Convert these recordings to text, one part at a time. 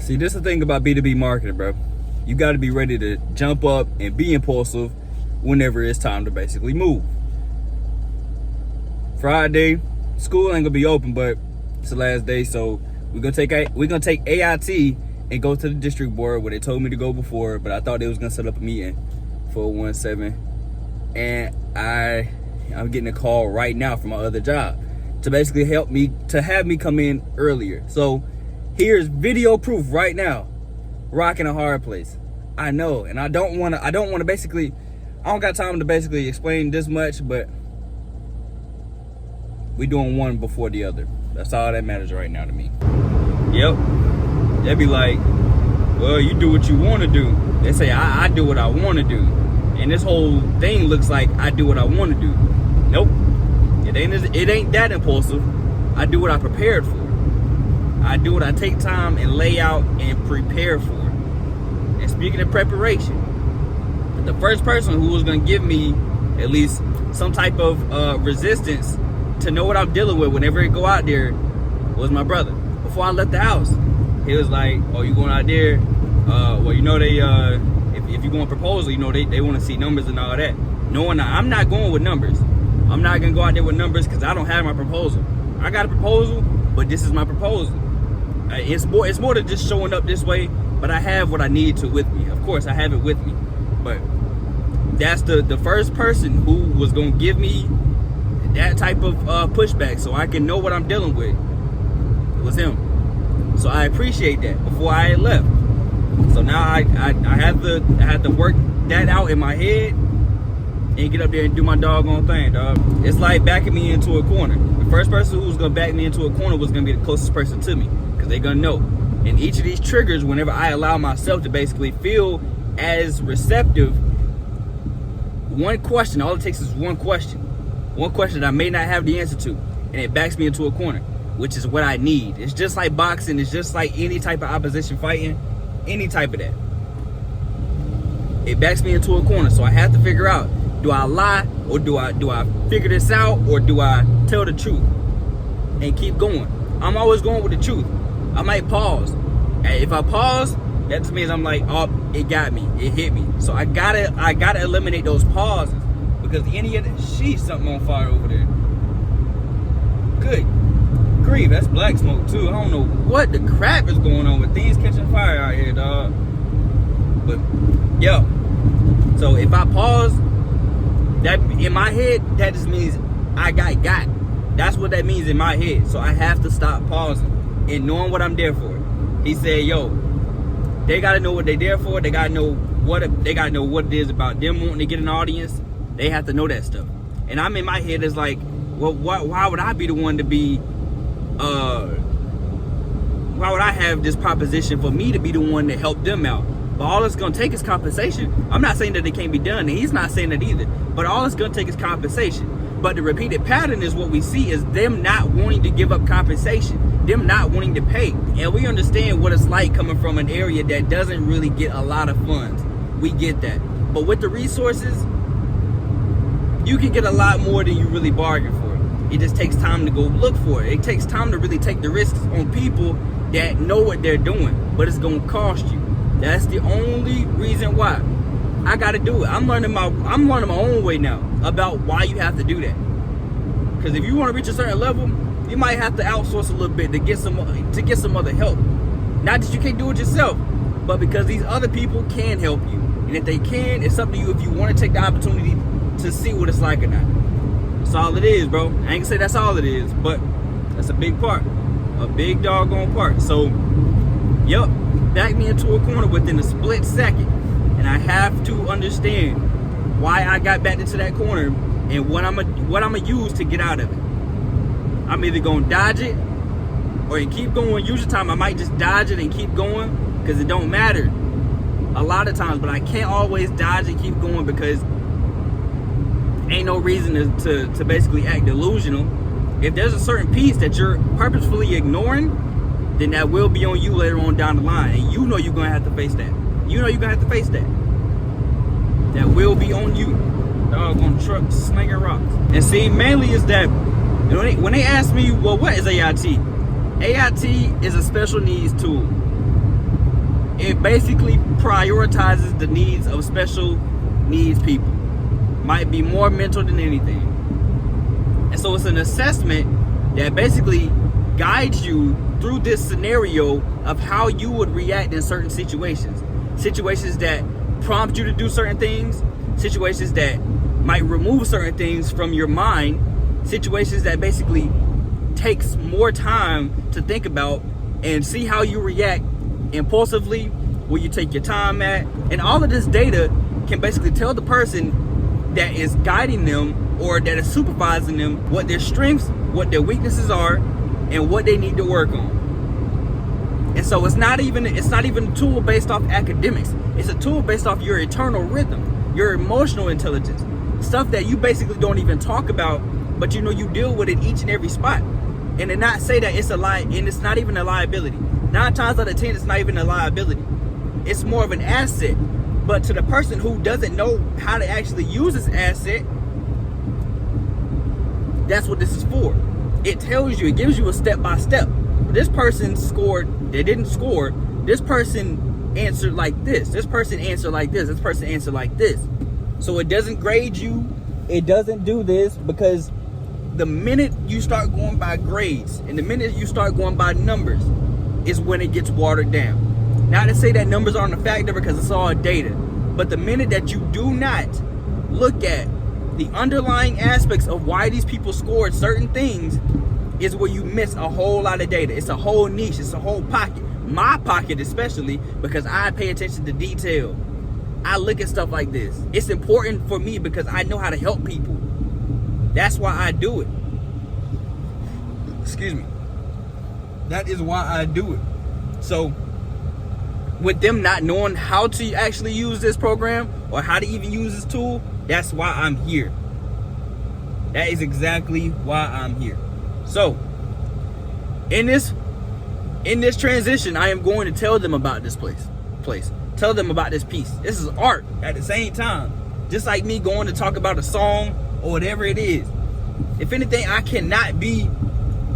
See, this is the thing about B2B marketing, bro. You got to be ready to jump up and be impulsive whenever it's time to basically move. Friday, school ain't gonna be open, but it's the last day, so we're gonna take AIT and go to the district board where they told me to go before, but I thought they was gonna set up a meeting for 1-7, and I'm getting a call right now from my other job to basically help me to have me come in earlier. So here's video proof right now. Rocking a hard place. I know, and I don't want to basically, I don't got time to basically explain this much, but we doing one before the other. That's all that matters right now to me. Yep. They be like, well, you do what you want to do. They say, I do what I want to do. And this whole thing looks like I do what I want to do. Nope. It ain't that impulsive. I do what I prepared for. I do what I take time and lay out and prepare for. And speaking of preparation, the first person who was going to give me at least some type of resistance to know what I'm dealing with whenever I go out there was my brother. Before I left the house, he was like, oh, you going out there? Well, you know, they if you go on proposal, you know, they want to see numbers and all that. Knowing that I'm not going with numbers. I'm not going to go out there with numbers because I don't have my proposal. I got a proposal, but this is my proposal. It's more than just showing up this way, but I have what I need to with me. Of course, I have it with me. But that's the first person who was going to give me that type of pushback so I can know what I'm dealing with. It was him. So I appreciate that before I had left. So now I had to work that out in my head and get up there and do my doggone thing, dog. It's like backing me into a corner. The first person who was gonna back me into a corner was gonna be the closest person to me, because they're gonna know. And each of these triggers, whenever I allow myself to basically feel as receptive, one question, all it takes is one question that I may not have the answer to, and it backs me into a corner, which is what I need. It's just like boxing. It's just like any type of opposition fighting, any type of that. It backs me into a corner, so I have to figure out, do I lie, or do I figure this out, or do I tell the truth and keep going? I'm always going with the truth. I might pause. And if I pause, that just means I'm like, oh, it got me, it hit me. So I gotta eliminate those pauses, because any of that, sheesh, something on fire over there. Good grief, that's black smoke too. I don't know what the crap is going on with things catching fire out here, dog. But yo, so if I pause, that in my head, that just means I got. That's what that means in my head. So I have to stop pausing and knowing what I'm there for. He said, yo, they gotta know what they're there for. They gotta know what it is about them wanting to get an audience. They have to know that stuff. And I'm in my head is like, well, why would I be the one to be why would I have this proposition for me to be the one to help them out? But all it's gonna take is compensation. I'm not saying that it can't be done, and he's not saying that either. But all it's gonna take is compensation. But the repeated pattern is what we see is them not wanting to give up compensation, them not wanting to pay. And we understand what it's like coming from an area that doesn't really get a lot of funds. We get that. But with the resources, you can get a lot more than you really bargain for. It just takes time to go look for it. It takes time to really take the risks on people that know what they're doing, but it's gonna cost you. That's the only reason why I gotta do it. I'm learning my own way now about why you have to do that. Because if you want to reach a certain level, you might have to outsource a little bit to get some other help. Not that you can't do it yourself, but because these other people can help you. And if they can, it's up to you if you want to take the opportunity to see what it's like or not. That's all it is, bro. I ain't gonna say that's all it is, but that's a big part. A big doggone part. So, yep, back me into a corner within a split second. And I have to understand why I got back into that corner and what I'm gonna use to get out of it. I'm either gonna dodge it or keep going. Usually time I might just dodge it and keep going because it don't matter a lot of times, but I can't always dodge and keep going because ain't no reason to basically act delusional. If there's a certain piece that you're purposefully ignoring, then that will be on you later on down the line. And you know you're gonna have to face that. You know you're gonna have to face that. That will be on you. Doggone truck slinging rocks. And see, mainly is that when they ask me, well, what is AIT? AIT is a special needs tool. it basically prioritizes the needs of special needs people. Might be more mental than anything. And so it's an assessment that basically guides you through this scenario of how you would react in certain situations. Situations that prompt you to do certain things, situations that might remove certain things from your mind, situations that basically takes more time to think about and see how you react impulsively, where you take your time at. And all of this data can basically tell the person that is guiding them or that is supervising them what their strengths, what their weaknesses are, and what they need to work on. And so it's not even a tool based off academics. It's a tool based off your internal rhythm, your emotional intelligence, stuff that you basically don't even talk about, but you know you deal with it each and every spot. And to not say that it's a lie, and it's not even a liability. 9 times out of 10, it's not even a liability. It's more of an asset. But to the person who doesn't know how to actually use this asset, that's what this is for. It tells you, it gives you a step-by-step. This person scored, they didn't score. This person answered like this. This person answered like this. This person answered like this. So it doesn't grade you. It doesn't do this, because the minute you start going by grades and the minute you start going by numbers is when it gets watered down. Not to say that numbers aren't a factor, because it's all data. But the minute that you do not look at the underlying aspects of why these people scored certain things is where you miss a whole lot of data. It's a whole niche. It's a whole pocket. My pocket especially, because I pay attention to detail. I look at stuff like this. It's important for me because I know how to help people. That's why I do it. Excuse me. That is why I do it. So, with them not knowing how to actually use this program or how to even use this tool, that's why I'm here. That is exactly why I'm here. So, in this transition, I am going to tell them about this place. Tell them about this piece. This is art at the same time. Just like me going to talk about a song or whatever it is. If anything, I cannot be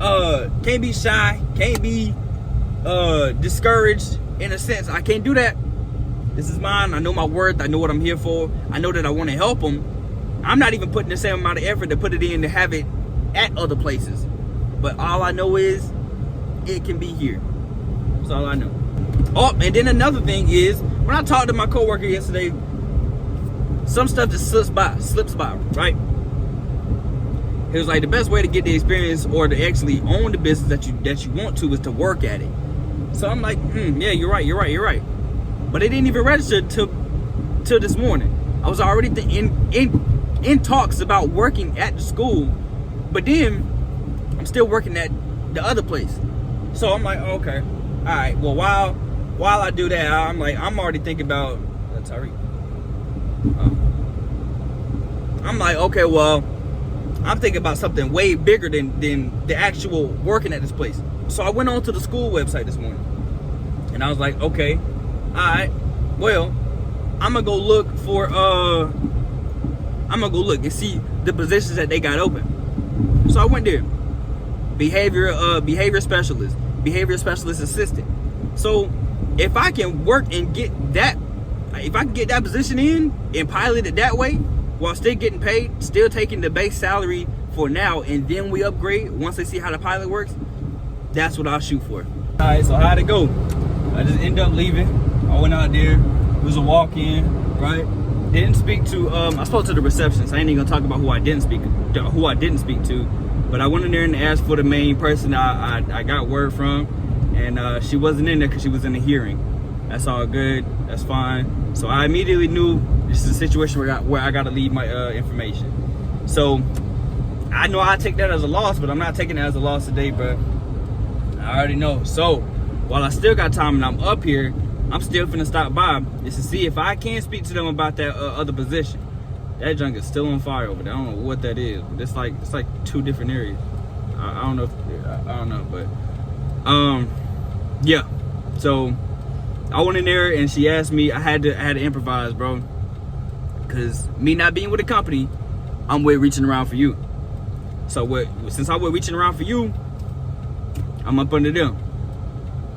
can't be shy, can't be discouraged in a sense. I can't do that. This is mine. I know my worth. I know what I'm here for. I know that I want to help them. I'm not even putting the same amount of effort to put it in to have it at other places. But all I know is it can be here. That's all I know. Oh, and then another thing is, when I talked to my coworker yesterday, some stuff just slips by, right? It was like the best way to get the experience or to actually own the business that you want to is to work at it. So I'm like, yeah, you're right. But it didn't even register till this morning. I was already in talks about working at the school, but then I'm still working at the other place. So I'm like, okay, all right. Well, while I do that, I'm already thinking about Tariq. I'm like, okay, well, I'm thinking about something way bigger than the actual working at this place. So I went on to the school website this morning, and I was like, okay, all right, well, I'm gonna go look and see the positions that they got open. So I went there. Behavior specialist assistant. So if I can work and get that position in and pilot it that way while still getting paid, still taking the base salary for now, and then we upgrade once they see how the pilot works, that's what I'll shoot for. All right, so how'd it go? I just ended up leaving. I went out there. It was a walk-in, right? Didn't speak to. I spoke to the receptionist. I ain't even gonna talk about who I didn't speak to. But I went in there and asked for the main person I got word from, and she wasn't in there because she was in a hearing. That's all good. That's fine. So I immediately knew this is a situation where I got to leave my information. So I know I take that as a loss, but I'm not taking it as a loss today, bro. I already know. So while I still got time and I'm up here, I'm still finna stop by just to see if I can speak to them about that other position. That junk is still on fire over there. I don't know what that is, but it's like 2 different areas. I don't know, but yeah. So I went in there and she asked me. I had to improvise, bro, because me not being with the company, I'm reaching around for you. So since I was reaching around for you, I'm up under them.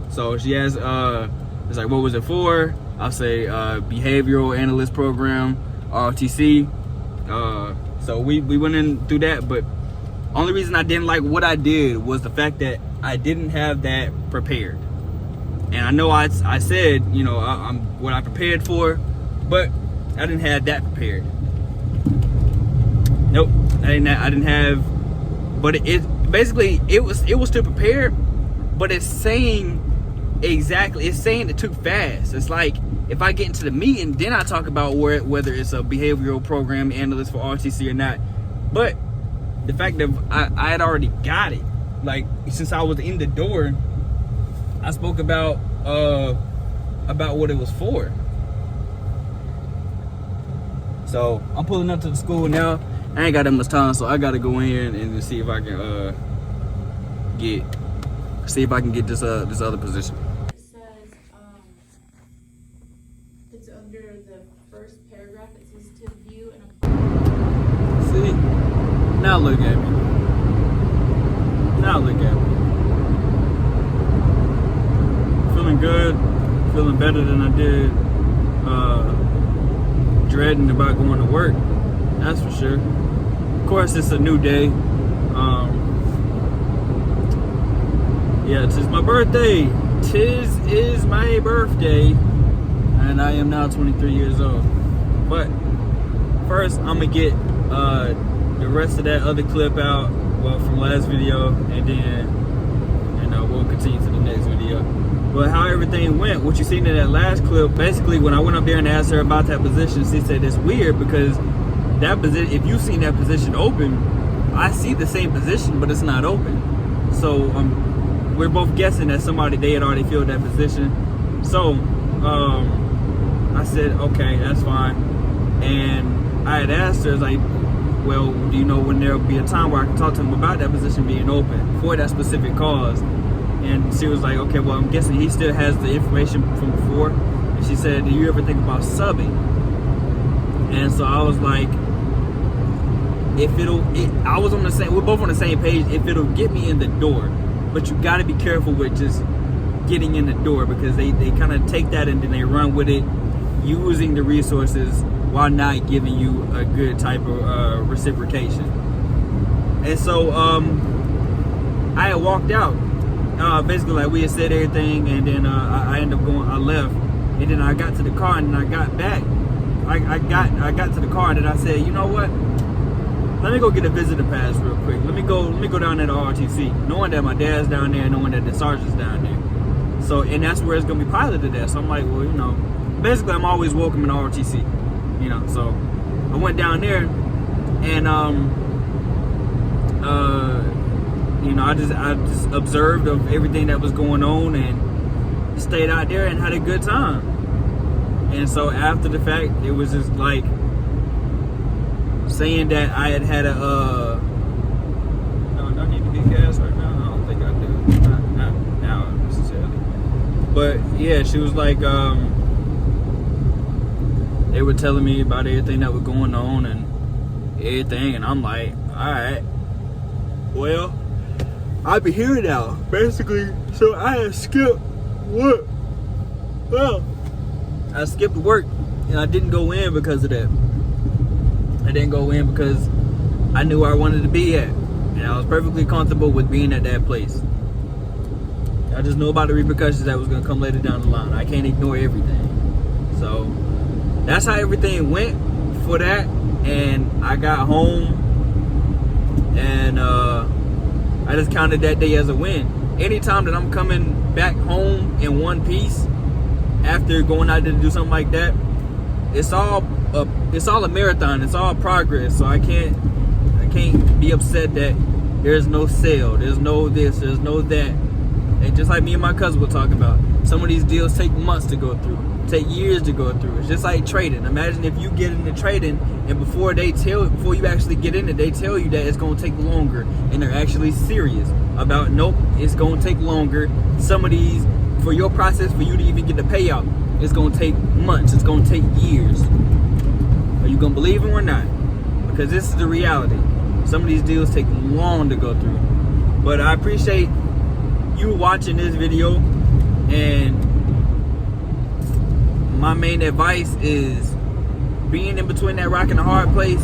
So she asked, It's like, what was it for? I'll say behavioral analyst program, ROTC. So we went in through that, but only reason I didn't like what I did was the fact that I didn't have that prepared. And I know I said, you know, I'm what I prepared for, but I didn't have that prepared. Nope, I didn't have. But it basically it was still prepared, but it's saying it too fast. It's like if I get into the meeting, then I talk about whether it's a behavioral program analyst for RTC or not. But the fact that I had already got it, like since I was in the door, I spoke about what it was for. So I'm pulling up to the school now. I ain't got that much time, so I gotta go in and see if I can get this other position. It says it's under the first paragraph. It says to view and apply. See, now look at me. Now look at me. Feeling good, feeling better than I did. Dreading about going to work. That's for sure. Of course, it's a new day. Yeah, tis my birthday. Tis is my birthday. And I am now 23 years old. But first, I'm going to get the rest of that other clip out, well, from last video. And then, we'll continue to the next video. But how everything went, what you seen in that last clip, basically when I went up there and asked her about that position, she said it's weird because that position, if you've seen that position open, I see the same position, but it's not open. So we're both guessing that they had already filled that position. So I said, okay, that's fine. And I had asked her, like, well, do you know when there'll be a time where I can talk to him about that position being open for that specific cause? And she was like, okay, well, I'm guessing he still has the information from before. And she said, do you ever think about subbing? And so I was like, we're both on the same page, if it'll get me in the door. But you got to be careful with just getting in the door, because they kind of take that and then they run with it, using the resources while not giving you a good type of reciprocation. And so I had walked out. Basically, like, we had said everything, and then I ended up I left, and then I got to the car, and then I got back. I got to the car, and then I said, you know what? Let me go get a visitor pass real quick. Let me go down there to RTC, knowing that my dad's down there, knowing that the sergeant's down there. So, and that's where it's gonna be piloted at. So I'm like, well, basically, I'm always welcome in RTC, So I went down there, and I just observed of everything that was going on and stayed out there and had a good time. And so after the fact, it was just like saying that I had a no, do I need to get gas right now? I don't think I do. Not now necessarily. But yeah, she was like, they were telling me about everything that was going on and everything, and I'm like, all right, well, I'll be here now, basically. So I had skipped work. Well, I skipped work, and I didn't go in because of that. I didn't go in because I knew where I wanted to be at, and I was perfectly comfortable with being at that place. I just knew about the repercussions that was going to come later down the line. I can't ignore everything. So that's how everything went for that. And I got home, and I just counted that day as a win. Anytime that I'm coming back home in one piece after going out there to do something like that, it's all a marathon. It's all progress. So I can't be upset that there's no sale, there's no this, there's no that. And just like me and my cousin were talking about, some of these deals take months to go through, take years to go through. It's just like trading. Imagine if you get into trading and before you actually get in it, they tell you that it's going to take longer, and they're actually serious about, nope, it's going to take longer. Some of these, for your process, for you to even get the payout, it's going to take months, it's going to take years. Are you going to believe them or not? Because this is the reality. Some of these deals take long to go through. But I appreciate you watching this video, and my main advice is being in between that rock and the hard place.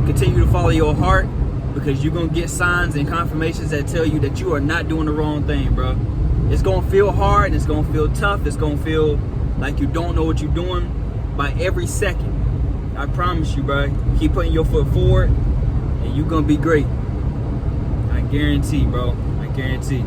Continue to follow your heart, because you're gonna get signs and confirmations that tell you that you are not doing the wrong thing, bro. It's gonna feel hard, and it's gonna feel tough. It's gonna feel like you don't know what you're doing by every second. I promise you, bro. Keep putting your foot forward, and you're gonna be great. I guarantee, bro. I guarantee.